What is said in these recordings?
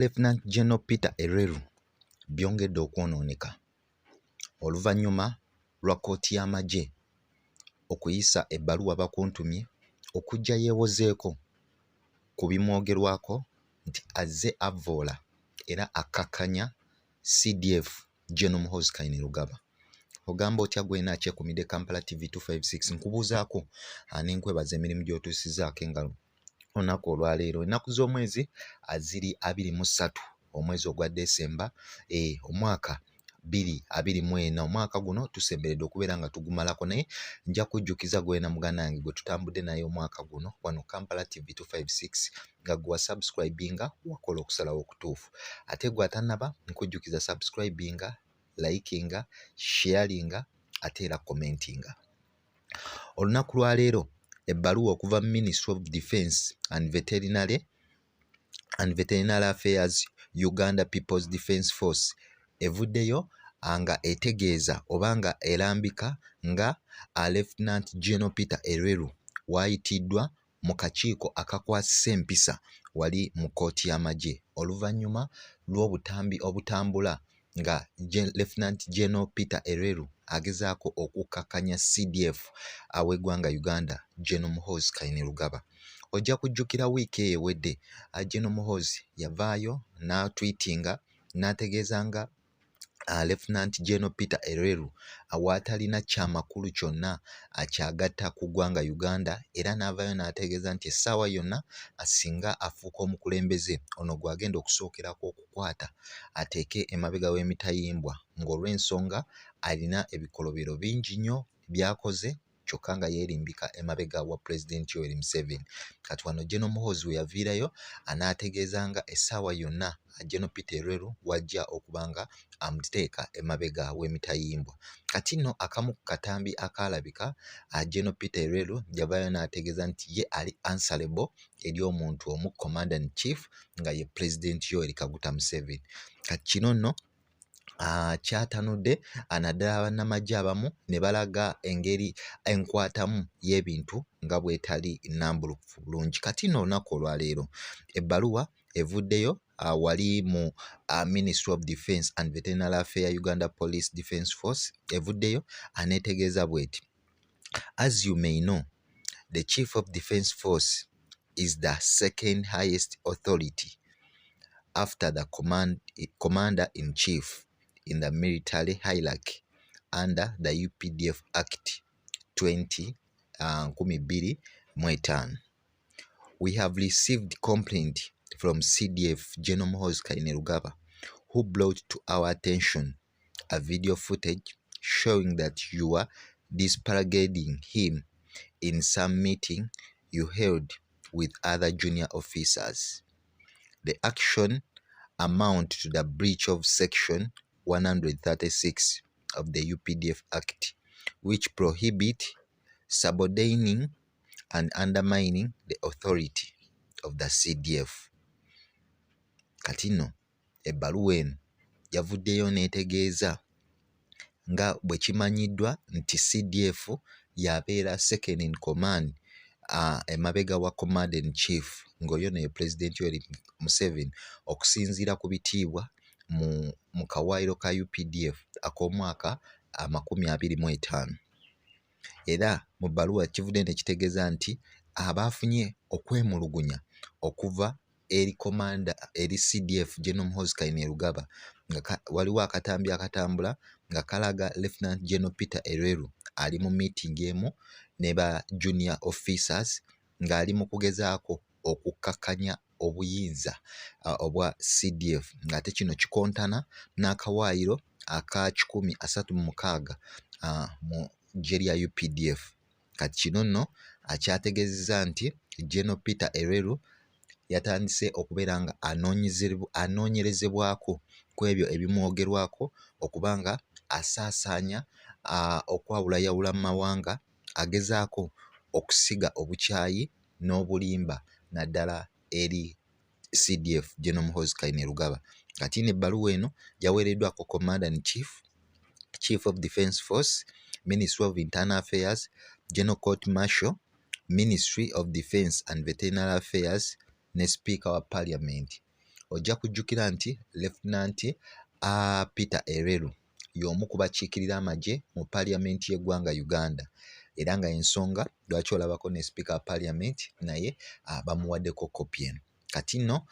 Lieutenant General Peter Ereru byongedde okwonooneka oluvannyuma lwa kkooti y'amagye okuyisa ebbaluwa bakuntumye okujja yeewozeeko ku bimwogerwako nti azze avvoola era akkakkanya CDF General Muhoozi Kainerugaba. Ogamba otya gwena akyekumidde Kampala TV 256 nkubuuzaako nenkwebaza emirimu gy'otuusizaako engalo olunaku olwaleero ennaku z'omwezi ziri 23 omwezi ogwa Desemba omwaka 2024 omwaka guno tusemberedde okubeera nga tugumalako naye nja kujjukiza gwena muganda yange gwe tutambudde naye omwaka guno wano Kampala TV 256 nga gwa subscribinga wakola okusalawo okutuufu ate gwe atannaba nkujjukiza subscribinga likinga sharinga ate era commentinga. Olunaku lwaleero ebbaluwa okuva Ministry of Defence and Veterinary Affairs Uganda People's Defence Force evuddeyo nga etegeeza oba nga erambika nga Lieutenant General Peter Ereru waayitiddwa mu kakiiko akakwasisa empisa wali mu kkooti y'amagye oluvannyuma lw'obutambi obutambula nga Lieutenant General Peter Ereru agezaako okukkakkanya CDF aw'eggwanga Uganda General Muhoozi Kainerugaba. Ojja kujjukira wiiki eyo ewedde General Muhoozi yavaayo n'atwitinga n'ategeeza nga Lieutenant General Peter Ereru awaatalina kyamakulu kyonna akyagatta ku ggwanga Uganda era n'avaayo n'ategeeza nti essaawa yonna asinga afuuka omukulembeze ono gwagenda okusookerako okukwata ateeke emabega w'emitayimbwa ng'olw'ensonga alina ebikolobero bingi nnyo by'akoze kyokka nga yeerimbika emabega wa President Yoweri Museveni. Kati wano General Muhoozi we yaviirayo anaategeeza nga essaawa yonna General Peter Ereru wajja okubanga amuteeka emabega w'emitayimbwa. Kati nno akamu ku katambi akaalabika General Peter Ereru yavaayo n'ategeeza nti ye ali answerable eri omuntu omu Commander in Chief nga ye President Yoweri Kaguta Museveni. Kati kino nno kyatanudde naddala bannamagye abamu ne balaga engeri enkwatamu y'ebintu nga bwetali nnambulukufu bulungi. Kati nno olunaku olwaleero ebbaluwa evuddeyo wali mu Ministry of Defence and Veterinary Affairs Uganda Police Defence Force evuddeyo aneetegeeza bweti. As you may know, the Chief of Defence Force is the second highest authority after the Commander-in-Chief in the military hierarchy under the UPDF Act 2025. We have received complaint from CDF General Muhoozi Kainerugaba, who brought to our attention a video footage showing that you are disparaging him in some meeting you held with other junior officers. The action amount to the breach of Section 136 of the UPDF Act, which prohibit subordinating and undermining the authority of the CDF. Katino ebbaluwa eno yavuddeyo n'etegeeza nga bwe kimanyiddwa nti CDF yabeera second in command emabega wa Commander in Chief ng'oyo ne President Yoweri Museveni okusinziira ku bitiibwa mu kawaayiro ka UPDF ak'omwaka 2025. Era mu bbaluwa kivudde ne kitegeeza nti abaafunye okwemulugunya okuva eri CDF General Muhoozi Kainerugaba nga waliwo akatambi akatambula nga kalaga Lieutenant General Peter Ereru ali mu meeting emu ne ba junior officers ng'ali mu kugezaako okukkakkanya obuyinza obwa CDF ng'ate kino kikontana n'akawaayiro aka 136 mu ggye lya UPDF. Kati kino nno akyategeezezza nti General Peter Ereru yatandise okubeera nga anoonyerezebwako ku ebyo ebimwogerwako okuba nga asaasaanya okwawulayawula mu mawanga agezaako okusiga obukyayi n'obulimba naddala eri CDF General Muhoozi Kainerugaba. Kati n'ebbaluwa eno yaweereddwako Commander in Chief, Chief of Defence Force, Ministry of Internal Affairs, General Court Martial, Ministry of Defence and Veterinary Affairs ne Speaker wa Parliament. ojja kujjukira nti Lieutenant Peter Ereru y'omu ku bakiikirira amagye mu paaliyamenti y'eggwanga Uganda era nga ensonga lwaki olabako ne Speaker wa Parliament naye bamuwaddeko kopi eno. Kati nno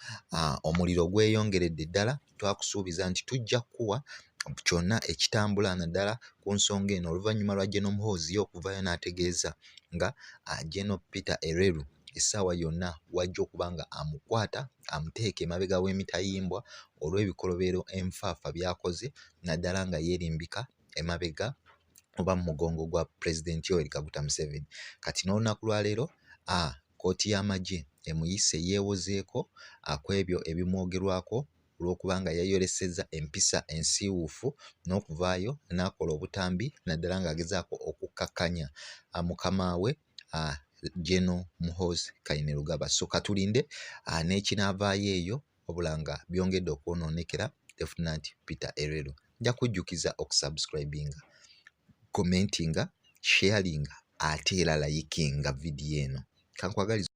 omuliro gweyongeredde ddala, twakusuubiza nti tujja kuwa kyonna ekitambula naddala ku nsonga eno oluvannyuma lwa General Muhoozi okuvaayo n'ategeeza nga General Peter Ereru essaawa yonna wajja okuba nga amukwata amuteeka emabega w'emitayimbwa olw'ebikolobero enfaafa by'akoze naddala nga yeerimbika emabega oba mu mugongo gwa Pulezidenti Yoweri Kaguta Museveni. Kati n'olunaku lwa leero kkooti y'amagye emuyise yeewozeeko ku ebyo ebimwogerwako olw'okuba nga yayolesezza empisa ensiiwuufu n'okuvaayo n'akola obutambi naddala ng'agezaako okukkakkanya mukama we General Muhoozi Kainerugaba. So katulinde n'ekinaavaayo eyo wabula nga byongedde okwonoonekera Lieutenant Peter Ereru. Nja kujjukiza okusubscribinga, commentinga, sharinga ate era layikinga vidiyo eno. Kankwagaliza